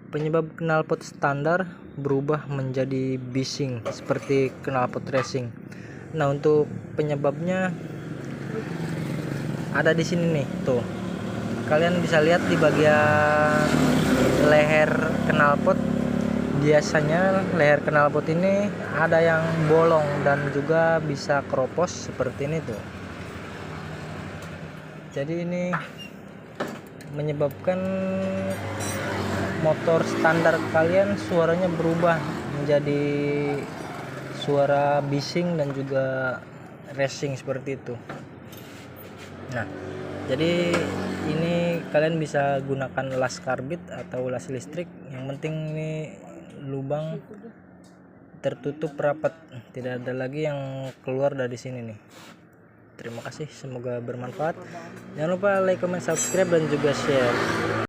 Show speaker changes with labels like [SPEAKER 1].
[SPEAKER 1] penyebab knalpot standar berubah menjadi bising seperti knalpot racing. Nah, untuk penyebabnya ada di sini nih, tuh. Kalian bisa lihat di bagian leher knalpot. Biasanya leher knalpot ini ada yang bolong dan juga bisa keropos seperti ini tuh. Jadi ini menyebabkan motor standar kalian suaranya berubah menjadi suara bising dan juga racing seperti itu. Nah, jadi ini kalian bisa gunakan las karbit atau las listrik. Yang penting ini lubang tertutup rapat, tidak ada lagi yang keluar dari sini nih. Terima kasih, semoga bermanfaat. Jangan lupa like, comment, subscribe dan juga share.